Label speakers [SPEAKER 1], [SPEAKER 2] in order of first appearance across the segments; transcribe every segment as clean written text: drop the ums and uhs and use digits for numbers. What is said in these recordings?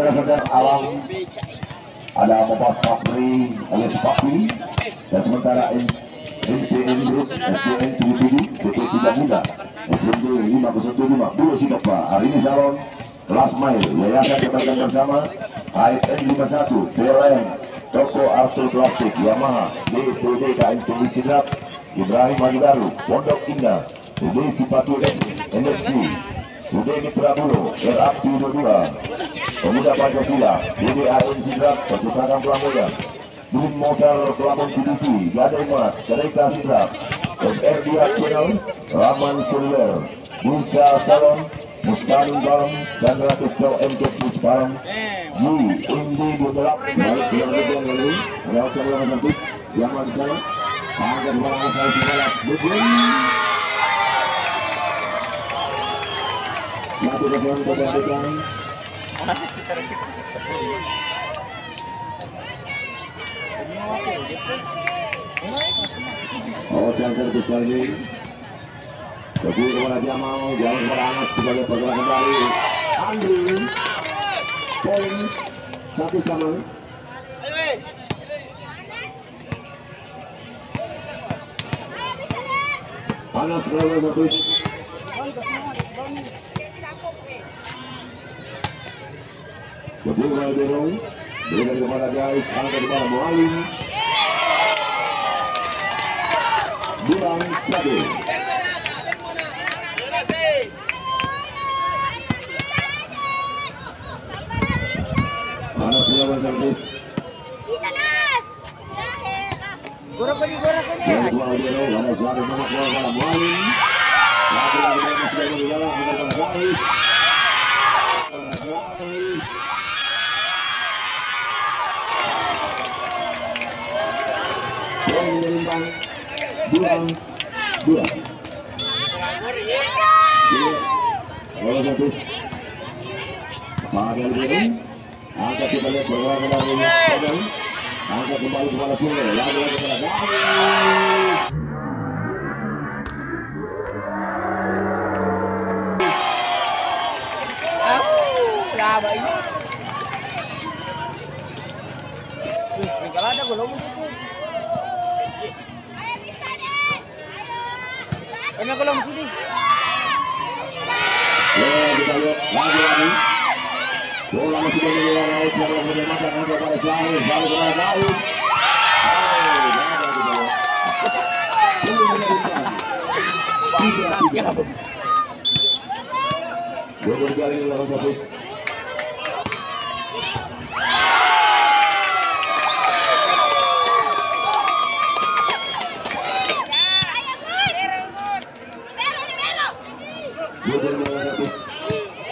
[SPEAKER 1] berdasarkan alam ada Bapak Sapri alias Papi, dan sementara MPN Group SDN 77 CP 3 Muda SMD 507 Pulau Sidopa. Hari ini salon kelas mail Yayasan Ketangan Bersama AFN 51 PLN Toko Arthur Plastik Yamaha DPD KMPI Sidrap Ibrahim Magidaru Pondok Indah UD Sipatu NFC UD Mitra Bulu RAP 22 Pemuda Pancasila UD AN Sidrap Percetakan Pramuda Bum Mosar Pelabon PDC Gadai Mas Kereta Sidrap MRD Channel Raman Seluler Bursa Salon Mustani Barang Chandra Pistol MK Plus Barang Z Indi Budelap balik yang kedua lalu ada Chandra Masantis yang di sana angkat bola saya Sigalap Bugin 1-0 kebanyakan oh Chandra Pistol ini Kedua kepada Jamal, jalan kepada Anas sebagai pergerakan kembali. Andri, poin 1-1. Anas berlalu habis. Kedua kepada Berong, berikan kepada guys, angkat kepada Mualim. Bulan 1. Anas melawan servis. Anas lari menang bola Mualim. Lagi masih di dalam dengan Rais. Poin berimbang 2-2. Bola servis. Magal Berong. Angkat kembali pergerakan dari Padang. Angkat kembali kepada Sule. Lagi kepada Garis.
[SPEAKER 2] Laba ini. Kalau ada belum itu. Kena belum sini.
[SPEAKER 1] Kita lihat lagi. Bola masih berjalan laut setelah menyelamatkan angka pada Syahir kepada Gais. Dua berjalan di belakang servis. Dua berjalan servis.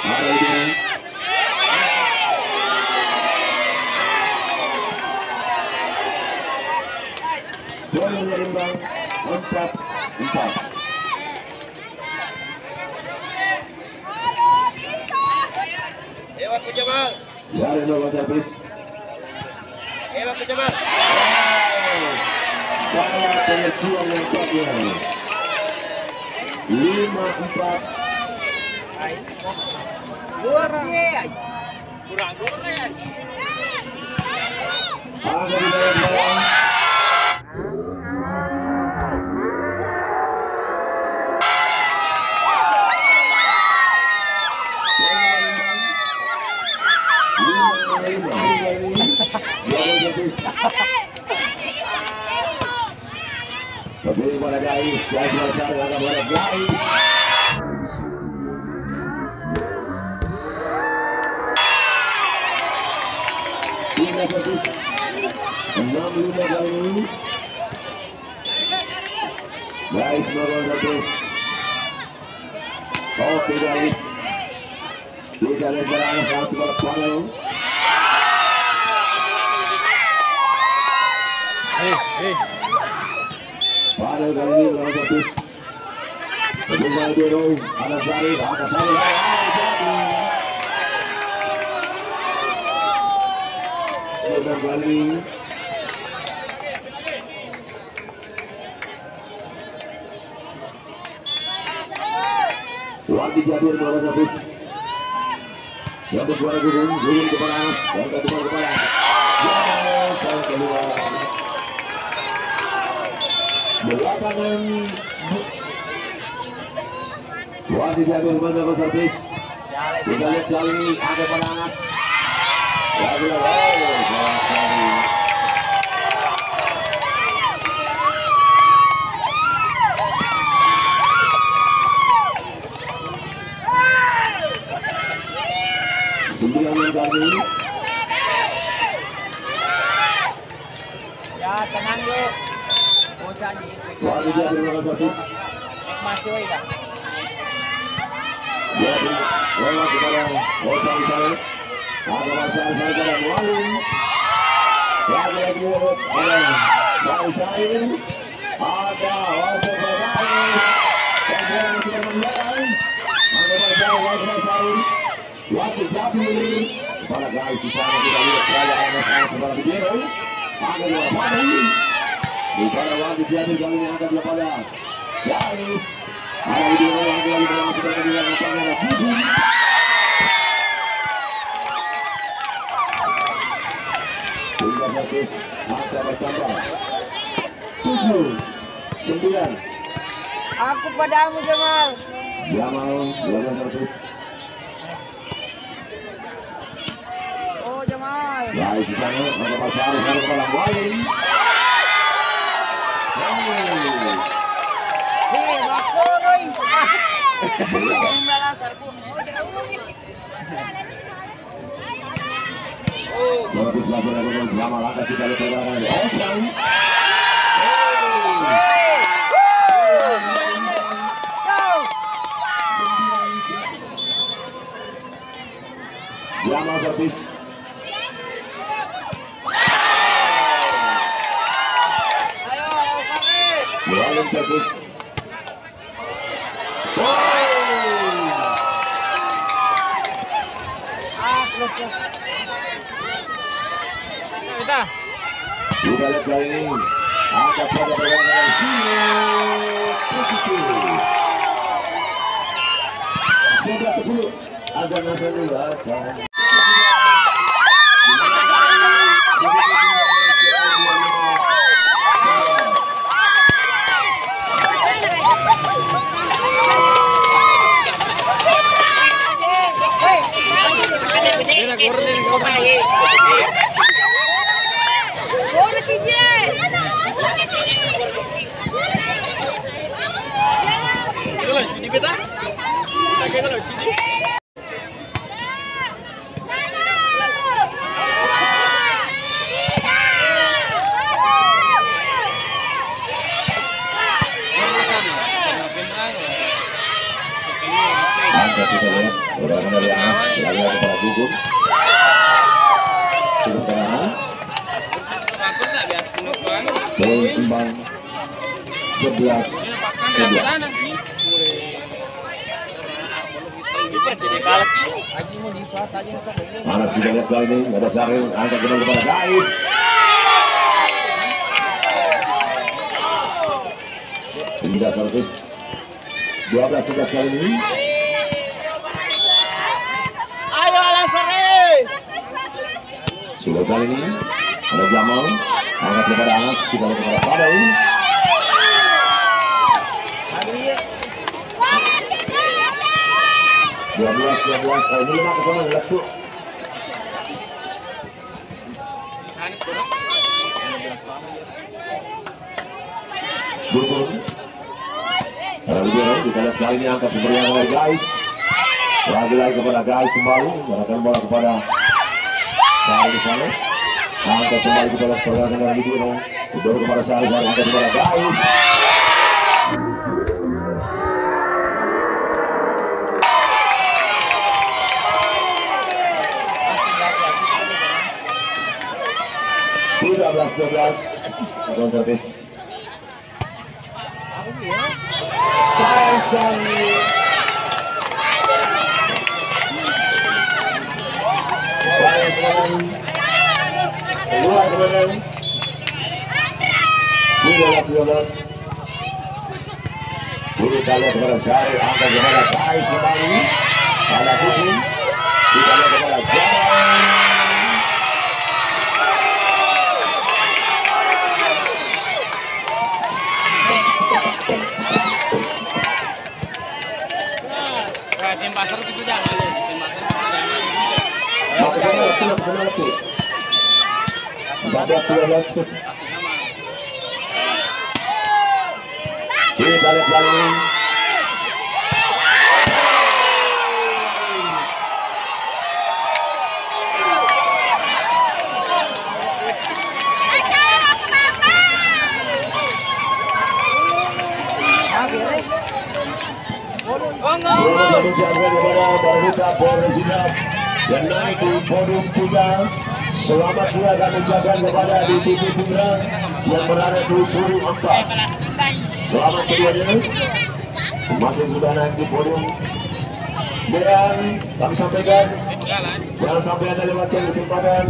[SPEAKER 1] Ada ini. Poin menyeimbang 4-4.
[SPEAKER 3] Ewa ke Jamal.
[SPEAKER 1] Syahrir melakukan servis.
[SPEAKER 3] Ewa ke Jamal.
[SPEAKER 1] Salah pengertian yang kuatnya. 5-4.
[SPEAKER 2] Kurang.
[SPEAKER 1] Angkat di dalam bola. Tapi pada Gais bersama dengan pada Gais. Tiga servis 65 kali ini. Gais melakukan servis. Oke Gais. Tidak ada Anas langsung pada panel. Pada kali ini melawan servis. Kedua Berong, ada Sari. Dan kali ini Wandi Jabir melawan servis. Yang kedua Gugum kepada Anas, yang kedua kepada Jamal, sang keluar. Berlapangan Wadi Jabir mendapat servis. Kita lihat kali ini ada pada Anas. Sayang sekali. Sembilan kali.
[SPEAKER 2] Ya tenang yuk. Bocah nih.
[SPEAKER 1] Wadi Jabir mendapat servis.
[SPEAKER 2] Masih woi dah.
[SPEAKER 1] Jadi lewat kepada Bocah di sana. Ada masalah di sana kepada Mualim. Lagi ada Sari. Ada Walter Berdais. Dan dia masih bermain. Ada Walter Sari. Wadi Jabir. Kepada guys di sana kita lihat saja Anas sebagai biru. Ada dua padang. Di pada Wadi Jabir kali ini angkat kepada guys. Ada di biru lagi berlangsung seperti yang ada Gugum. Hingga servis angka bertambah 7-9.
[SPEAKER 2] Aku padamu Jamal.
[SPEAKER 1] Jamal lakukan servis.
[SPEAKER 2] Oh Jamal.
[SPEAKER 1] Guys di sana ada pasar dari kepala Mualim.
[SPEAKER 2] Hei, makoroi. Malah sarku.
[SPEAKER 1] Servis lagi lakukan Jamal angkat kita lihat pergerakan dari Ocang. Jamal servis. Mualim servis. Kita lihat kali ini angkat saja pergerakan dari sini. 11-10. Azan Nasr dulu azan. Angkat kita lihat pergerakan dari Anas lagi kepada Gugum. Cukup tenang. Poin imbang 11-11. Anas kita lihat kali ini ada Sari angkat kembali kepada Gais. Hingga servis 12-11 kali ini.
[SPEAKER 2] Ayo Alasari.
[SPEAKER 1] Sudah kali ini ada Jamal angkat kepada Anas, kita lihat kepada Padau. Dua belas, ini 5 kesana lihat tuh. Gugum. Ada Libero, kita lihat kali ini angkat pemberian oleh Guys. Lagi-lagi kepada Guys kembali, menggunakan bola kepada Sari di sana. Angkat kembali kita lihat pergerakan dari Libero. Libero kepada Sari, angkat kepada Guys. Sudah 12-12. Lakukan servis. Sayang sekali. Sayang sekali. Keluar kemudian. 12-12. Kita lihat kepada Syarif, angkat kepada Kais kembali. Ada Gugum. Kita lihat kepada Jamal.
[SPEAKER 2] Tim pasar bisa jangan. Tim pasar bisa jangan.
[SPEAKER 1] Maksudnya lagi. 14-12. Kita lihat kali ini. Selamat mengucapkan kepada Barbuta Polres Sidrap yang naik di podium 3. Selamat juga kami ucapkan kepada DTP Putra yang berada di podium 4. Selamat keduanya. Masih sudah naik di podium. Dan kami sampaikan jangan sampai Anda lewatkan kesempatan